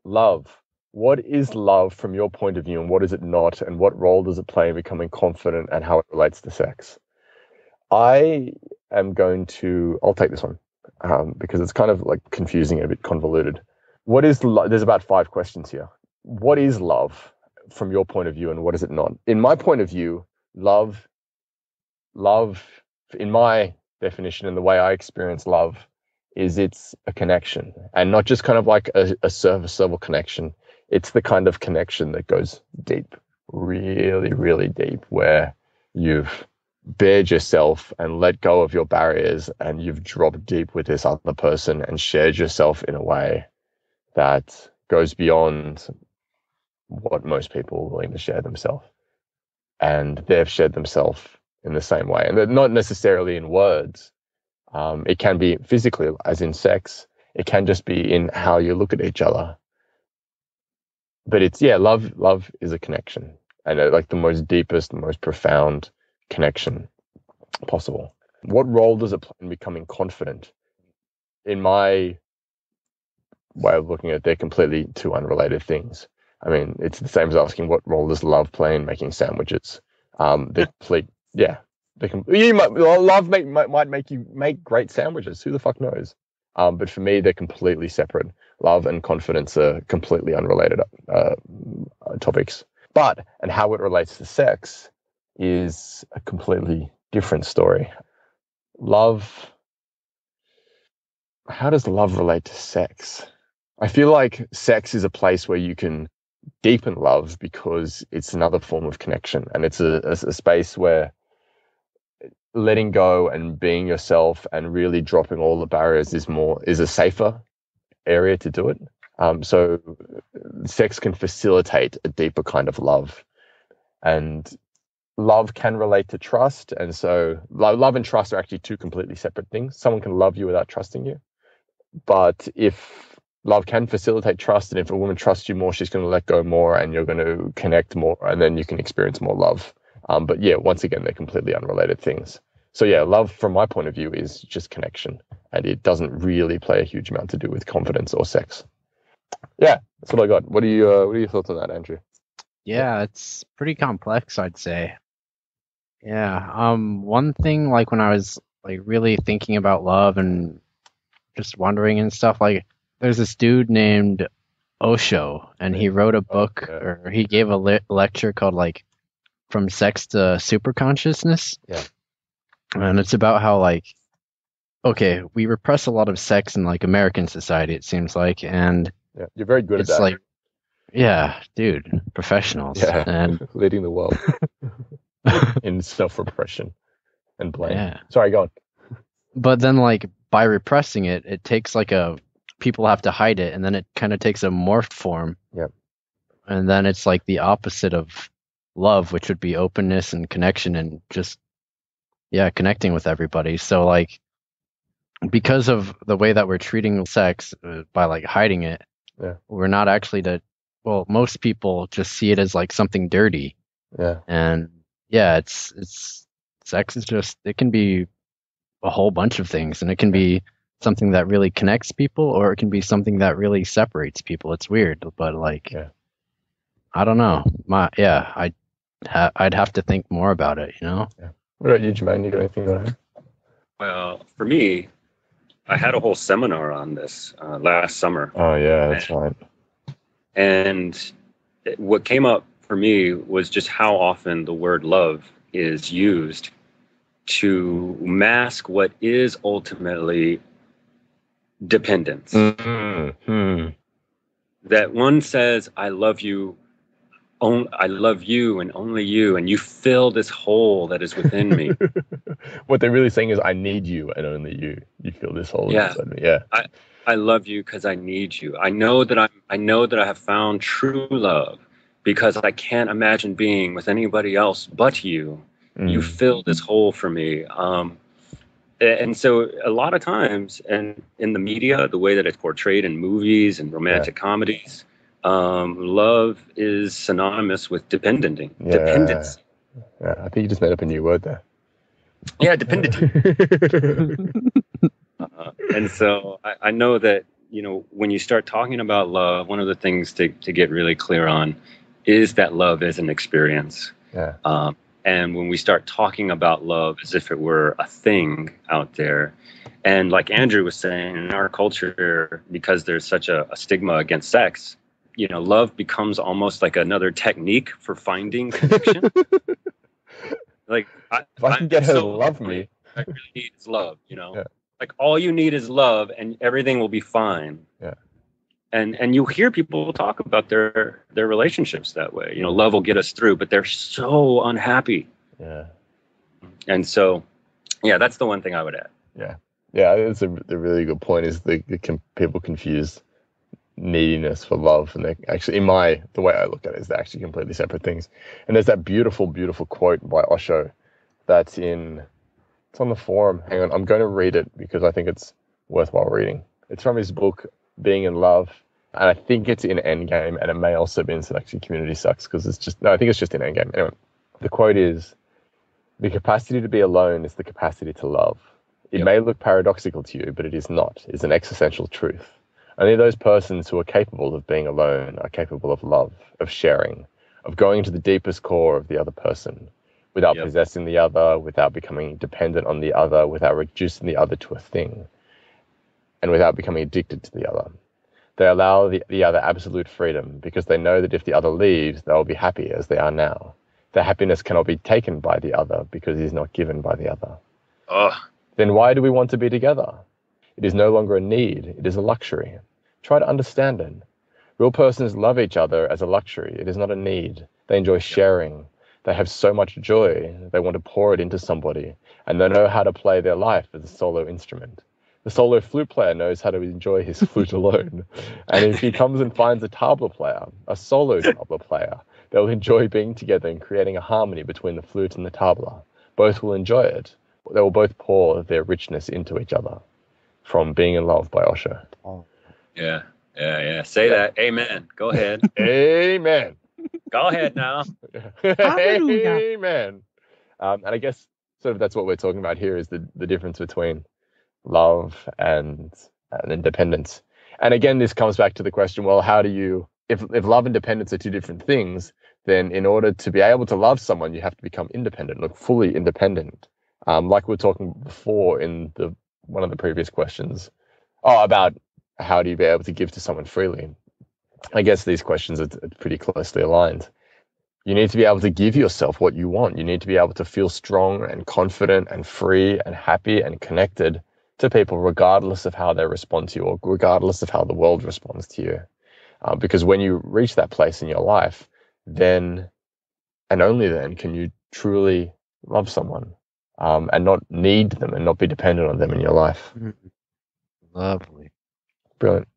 Love. What is love from your point of view, and what is it not? And what role does it play in becoming confident and how it relates to sex? I am I'll take this one because it's kind of like confusing and a bit convoluted. There's about 5 questions here. What is love from your point of view, and what is it not? In my point of view, love, in my definition and the way I experience love, is it's a connection, and not just kind of like a surface level connection. It's the kind of connection that goes deep, really, really deep, where you've bared yourself and let go of your barriers, and you've dropped deep with this other person and shared yourself in a way that goes beyond what most people are willing to share themselves. And they've shared themselves in the same way. And they're not necessarily in words. It can be physically, as in sex. It can just be in how you look at each other. But love is a connection, and like the most deepest, the most profound connection possible. What role does it play in becoming confident? In my way of looking at it, they're completely two unrelated things. I mean, it's the same as asking what role does love play in making sandwiches. They're complete, yeah. Love might make you make great sandwiches. Who the fuck knows? But for me, they're completely separate. Love and confidence are completely unrelated topics. And how it relates to sex is a completely different story. How does love relate to sex? I feel like sex is a place where you can deepen love because it's another form of connection, and it's a space where letting go and being yourself and really dropping all the barriers is a safer area to do it. So sex can facilitate a deeper kind of love, and love can relate to trust. And so love and trust are actually two completely separate things. Someone can love you without trusting you, but if love can facilitate trust, and if a woman trusts you more, she's going to let go more, and you're going to connect more, and then you can experience more love. But yeah, once again, they're completely unrelated things. So yeah, love from my point of view is just connection, and it doesn't really play a huge amount to do with confidence or sex. Yeah, that's what I got. What are your thoughts on that, Andrew? Yeah, it's pretty complex, I'd say. Yeah. One thing, like when I was like really thinking about love and just wondering and stuff, like there's this dude named Osho, and he wrote a book, yeah. or he gave a lecture called like From Sex to Superconsciousness. Yeah. And it's about how like, okay, we repress a lot of sex in like American society, it seems like, and Yeah, you're very good at it's that. like, yeah, dude, professionals. Yeah, and leading the world in self-repression and blame. Yeah. Sorry, go on. But then like by repressing it, it takes like people have to hide it, and then it kind of takes a morphed form. Yep. And then it's like the opposite of love, which would be openness and connection and just, yeah, connecting with everybody. So like, because of the way that we're treating sex by like hiding it, Yeah. we're not actually most people just see it as like something dirty. Yeah. And yeah, it's sex is just, it can be a whole bunch of things, and it can be something that really connects people, or it can be something that really separates people. It's weird, but like, Yeah. I don't know. I'd have to think more about it, you know? Yeah. What about you, Jermaine? You got anything on it? Well, for me, I had a whole seminar on this last summer. Oh yeah, that's right. And what came up for me was just how often the word love is used to mask what is ultimately dependence. Mm-hmm. That one says, I love you and only you, and you fill this hole that is within me. What they're really saying is, I need you and only you. You fill this hole inside me. Yeah. I love you because I need you. I know that I have found true love because I can't imagine being with anybody else but you. You fill this hole for me. And so a lot of times, and in the media, the way that it's portrayed in movies and romantic comedies, love is synonymous with dependency. Dependence. Yeah, I think you just made up a new word there. Yeah, dependency. And so I know that when you start talking about love, one of the things to get really clear on is that love is an experience. Yeah. And when we start talking about love as if it were a thing out there, and like Andrew was saying, in our culture, because there's such a stigma against sex, love becomes almost like another technique for finding connection. Like, if I can get her to love me, I really need is love, Yeah. Like all you need is love and everything will be fine. Yeah. And you hear people talk about their relationships that way. Love will get us through, but they're so unhappy. Yeah. And so, yeah, that's the one thing I would add. Yeah. Yeah, that's the really good point is people confuse neediness for love, and they actually, the way I look at it is they're actually completely separate things. And there's that beautiful, beautiful quote by Osho it's on the forum. Hang on, I'm going to read it because I think it's worthwhile reading. It's from his book, Being in Love. And I think it's in Endgame, and it may also be in Selection Community Sucks because I think it's just in Endgame. Anyway, the quote is, "The capacity to be alone is the capacity to love. It may look paradoxical to you, but it is not. It's an existential truth. Only those persons who are capable of being alone are capable of love, of sharing, of going to the deepest core of the other person, without possessing the other, without becoming dependent on the other, without reducing the other to a thing, and without becoming addicted to the other. They allow the other absolute freedom because they know that if the other leaves, they will be happy as they are now. Their happiness cannot be taken by the other because it is not given by the other. Then why do we want to be together? It is no longer a need, it is a luxury. Try to understand it. Real persons love each other as a luxury. It is not a need. They enjoy sharing. They have so much joy, they want to pour it into somebody, and they know how to play their life as a solo instrument. The solo flute player knows how to enjoy his flute alone. And if he comes and finds a tabla player, a solo tabla player, they'll enjoy being together and creating a harmony between the flute and the tabla. Both will enjoy it. They will both pour their richness into each other." From Being in Love by Osho. Yeah. Say that. Amen. Go ahead. Amen. Go ahead now. Amen. And I guess sort of that's what we're talking about here is the difference between love and independence. And again, this comes back to the question, well, how do you, if love and dependence are two different things, then in order to be able to love someone, you have to become independent, like fully independent. Like we were talking before in one of the previous questions, about how do you be able to give to someone freely? I guess these questions are pretty closely aligned. You need to be able to give yourself what you want. You need to be able to feel strong and confident and free and happy and connected to people, regardless of how they respond to you or regardless of how the world responds to you. Because when you reach that place in your life, then and only then can you truly love someone and not need them and not be dependent on them in your life. Lovely. Brilliant.